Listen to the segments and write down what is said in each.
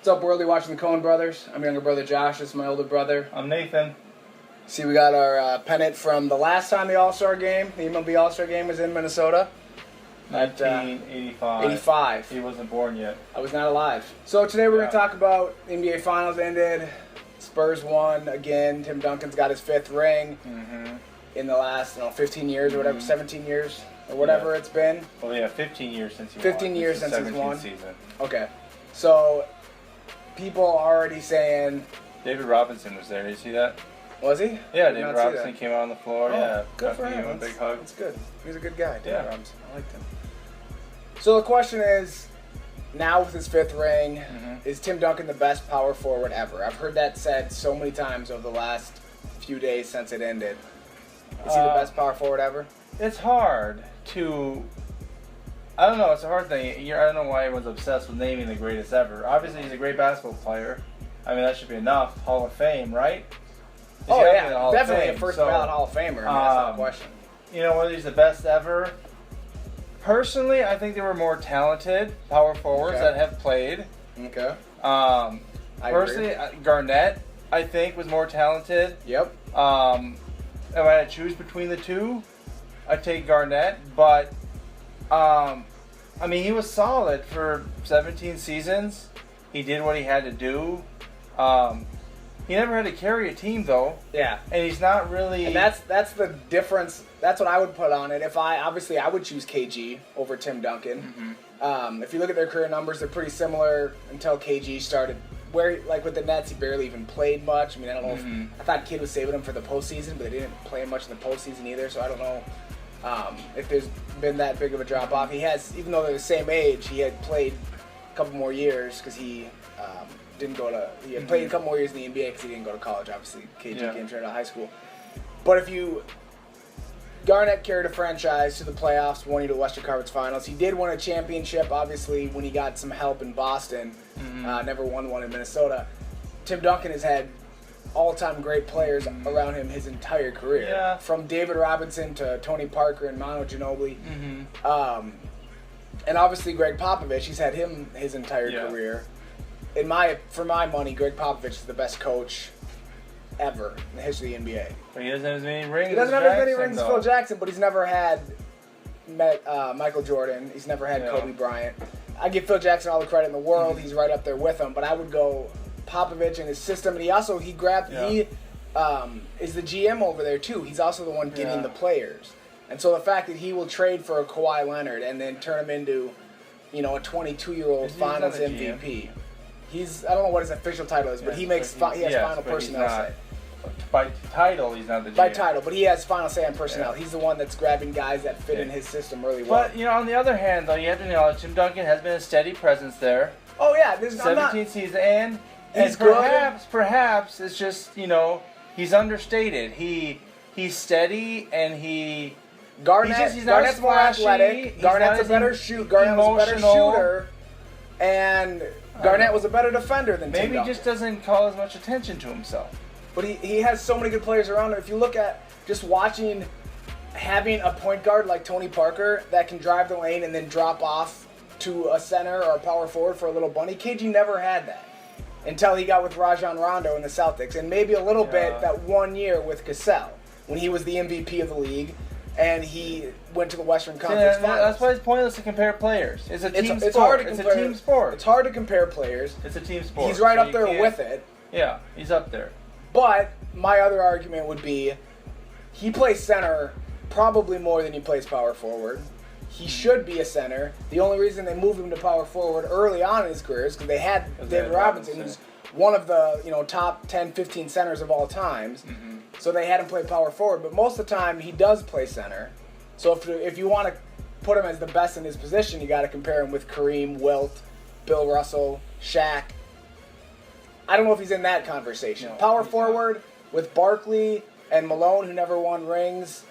What's up, world? You're watching the Coan brothers. I'm your younger brother Josh. This is my older brother. I'm Nathan. See, we got our pennant from the last time the All-Star game, the MLB All-Star game was in Minnesota. 1985. 85. He wasn't born yet. I was not alive. So today we're going to talk about the NBA Finals ended. Spurs won again. Tim Duncan's got his 5th ring in the last 15 years or whatever, 17 years or whatever it's been. Well, yeah, 15 years since he won. 15 years since he's won. Season. Okay. So people are already saying... David Robinson was there. Did you see that? Was he? Yeah, David Robinson came out on the floor. Oh, yeah, good for him. A big hug. That's good. He's a good guy, David Robinson. I liked him. So the question is, now with his 5th ring, is Tim Duncan the best power forward ever? I've heard that said so many times over the last few days since it ended. Is he the best power forward ever? It's hard to... I don't know. It's a hard thing. I don't know why everyone's obsessed with naming the greatest ever. Obviously, he's a great basketball player. I mean, that should be enough. Hall of Fame, right? Oh, yeah. Definitely a first ballot Hall of Famer. I mean, that's not a question. You know, whether he's the best ever... Personally, I think there were more talented power forwards that have played. Okay. Personally, Garnett, I think, was more talented. Yep. If I had to choose between the two, I'd take Garnett. But, I mean, he was solid for 17 seasons. He did what he had to do. He never had to carry a team, though. Yeah. And he's not really... And that's the difference. That's what I would put on it. Obviously, I would choose KG over Tim Duncan. If you look at their career numbers, they're pretty similar until KG started. Like with the Nets, he barely even played much. I mean, I don't know if... I thought Kidd was saving him for the postseason, but they didn't play much in the postseason either, so I don't know if there's been that big of a drop-off. He has, even though they're the same age, he had played a couple more years because he... didn't go to... He had played a couple more years in the NBA because he didn't go to college, obviously. KG came straight out of high school. But if you... Garnett carried a franchise to the playoffs, won you to the Western Conference Finals. He did win a championship, obviously, when he got some help in Boston. Never won one in Minnesota. Tim Duncan has had all-time great players around him his entire career. Yeah. From David Robinson to Tony Parker and Manu Ginobili. And obviously Greg Popovich, he's had him his entire career. For my money, Greg Popovich is the best coach ever in the history of the NBA. But he doesn't have as many rings. He doesn't have as many rings as Phil Jackson, but he's never had Michael Jordan. He's never had Kobe Bryant. I give Phil Jackson all the credit in the world. He's right up there with him. But I would go Popovich and his system. And he is the GM over there too. He's also the one getting the players. And so the fact that he will trade for a Kawhi Leonard and then turn him into, a 22-year-old Finals MVP. I don't know what his official title is, but he has final personnel say. By title, he's not the GM. By title, but he has final say on personnel. He's the one that's grabbing guys that fit in his system really well. But, on the other hand, though, you have to acknowledge Tim Duncan has been a steady presence there. Oh, yeah. 17 seasons, and perhaps it's just, he's understated. He's steady, and Garnett's more athletic. Garnett's a better shooter. And Garnett was a better defender than Tim Duncan. Maybe he just doesn't call as much attention to himself. But he has so many good players around him. If you look at just having a point guard like Tony Parker that can drive the lane and then drop off to a center or a power forward for a little bunny, KG never had that until he got with Rajon Rondo in the Celtics. And maybe a little bit that one year with Cassell when he was the MVP of the league and he went to the Western Conference Finals. That's why it's pointless to compare players. It's a team sport. It's hard to compare. It's a team sport. It's hard to compare players. It's a team sport. He's right up there with it. Yeah, he's up there. But my other argument would be he plays center probably more than he plays power forward. He should be a center. The only reason they moved him to power forward early on in his career is because they had David Robinson, who's one of the top 10, 15 centers of all times. So they had him play power forward. But most of the time, he does play center. So if you want to put him as the best in his position, you got to compare him with Kareem, Wilt, Bill Russell, Shaq. I don't know if he's in that conversation. No, power forward with Barkley and Malone, who never won rings.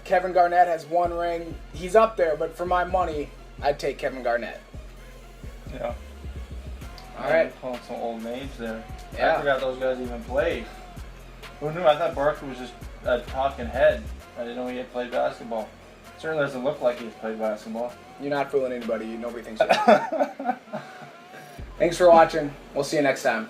Kevin Garnett has one ring. He's up there, but for my money, I'd take Kevin Garnett. Yeah. All right. Calling some old names there. Yeah. I forgot those guys even played. Who knew? I thought Barkley was just a talking head. I didn't know he had played basketball. Certainly doesn't look like he's played basketball. You're not fooling anybody. Nobody thinks you are. Thanks for watching. We'll see you next time.